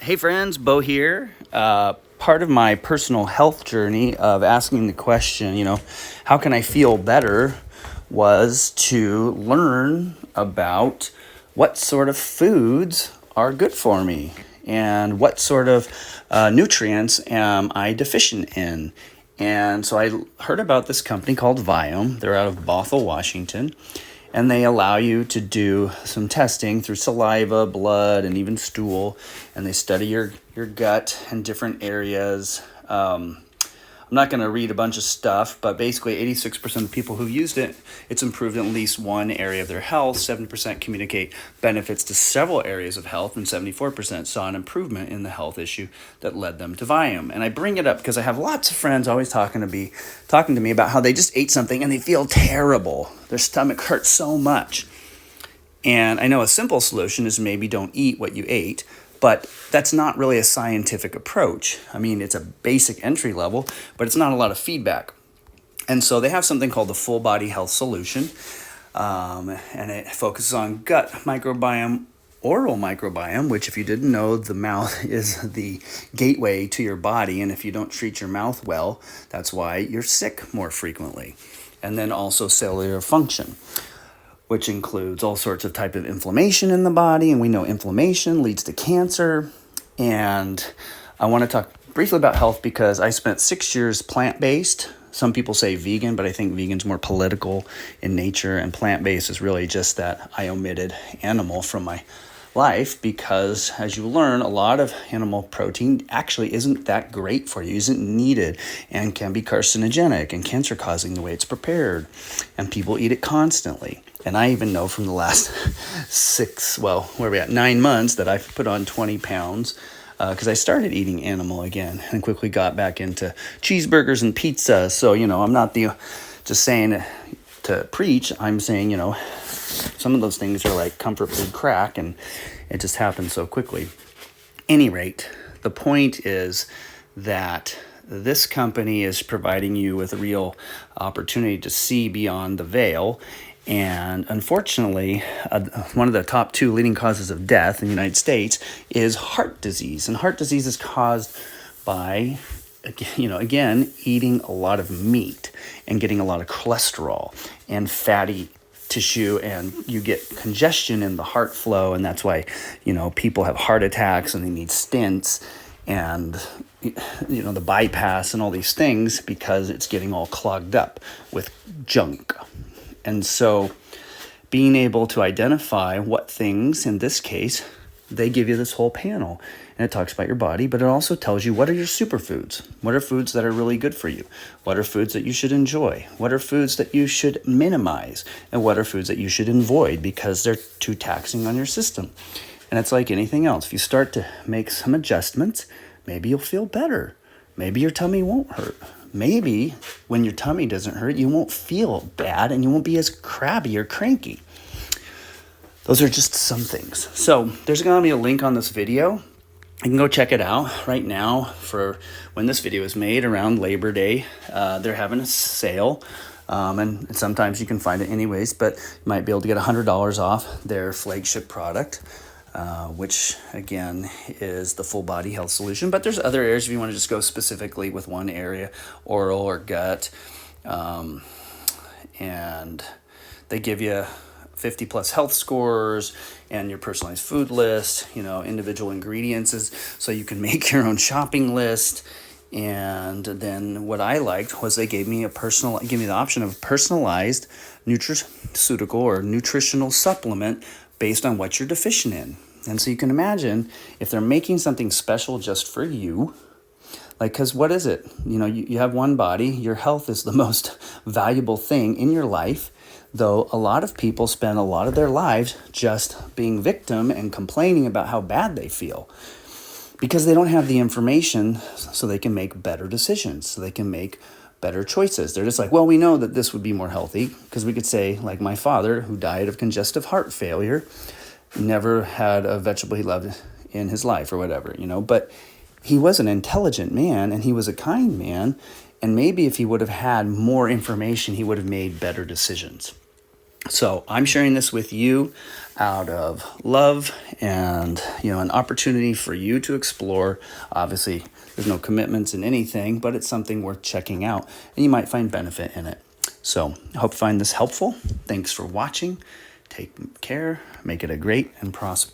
Hey friends, Bo here. Part of my personal health journey of asking the question, how can I feel better, was to learn about what sort of foods are good for me and what sort of nutrients am I deficient in. And so I heard about this company called Viome. They're out of Bothell, Washington, and they allow you to do some testing through saliva, blood, and even stool, and they study your gut and different areas. I'm not going to read a bunch of stuff, but basically 86% of people who've used it, it's improved in at least one area of their health. 70% communicate benefits to several areas of health, and 74% saw an improvement in the health issue that led them to Viome. And I bring it up because I have lots of friends always talking to me about how they just ate something and they feel terrible. Their stomach hurts so much. And I know a simple solution is maybe don't eat what you ate, but that's not really a scientific approach. I mean, it's a basic entry level, but it's not a lot of feedback. And so they have something called the Full Body Health Solution, and it focuses on gut microbiome, oral microbiome, which if you didn't know, the mouth is the gateway to your body, and if you don't treat your mouth well, that's why you're sick more frequently. And then also cellular function, which includes all sorts of type of inflammation in the body. And we know inflammation leads to cancer. And I want to talk briefly about health because I spent 6 years plant-based. Some people say vegan, but I think vegan's more political in nature. And plant-based is really just that I omitted animal from my life because, as you learn, a lot of animal protein actually isn't that great for you, isn't needed, and can be carcinogenic and cancer causing the way it's prepared. And people eat it constantly. And I even know from the last 9 months that I've put on 20 pounds because I started eating animal again and quickly got back into cheeseburgers and pizza. So, I'm not just saying to preach. I'm saying, some of those things are like comfort food crack, and it just happens so quickly. Any rate, the point is that this company is providing you with a real opportunity to see beyond the veil. And unfortunately, one of the top 2 leading causes of death in the United States is heart disease. And heart disease is caused by, again, eating a lot of meat and getting a lot of cholesterol and fatty tissue, and you get congestion in the heart flow. And that's why, people have heart attacks and they need stents and, the bypass and all these things because it's getting all clogged up with junk. And so being able to identify what things, in this case, they give you this whole panel. And it talks about your body, but it also tells you what are your superfoods? What are foods that are really good for you? What are foods that you should enjoy? What are foods that you should minimize? And what are foods that you should avoid because they're too taxing on your system? And it's like anything else. If you start to make some adjustments, maybe you'll feel better. Maybe your tummy won't hurt. Maybe when your tummy doesn't hurt, you won't feel bad and you won't be as crabby or cranky. Those are just some things. So there's going to be a link on this video. You can go check it out right now. For when this video is made around Labor Day, they're having a sale. And sometimes you can find it anyways, but you might be able to get $100 off their flagship product. Which again is the Full Body Health Solution. But there's other areas if you want to just go specifically with one area, oral or gut. And they give you 50 plus health scores and your personalized food list, individual ingredients so you can make your own shopping list. And then what I liked was they gave me the option of personalized nutraceutical or nutritional supplement based on what you're deficient in. And so you can imagine if they're making something special just for you, because what is it? You have one body. Your health is the most valuable thing in your life, though a lot of people spend a lot of their lives just being victim and complaining about how bad they feel because they don't have the information so they can make better decisions, so they can make better choices. They're just like, well, we know that this would be more healthy because we could say, like my father, who died of congestive heart failure, never had a vegetable he loved in his life or whatever, but he was an intelligent man and he was a kind man. And maybe if he would have had more information, he would have made better decisions. So I'm sharing this with you out of love and, an opportunity for you to explore. Obviously, there's no commitments in anything, but it's something worth checking out, and you might find benefit in it. So I hope you find this helpful. Thanks for watching. Take care. Make it a great and prosperous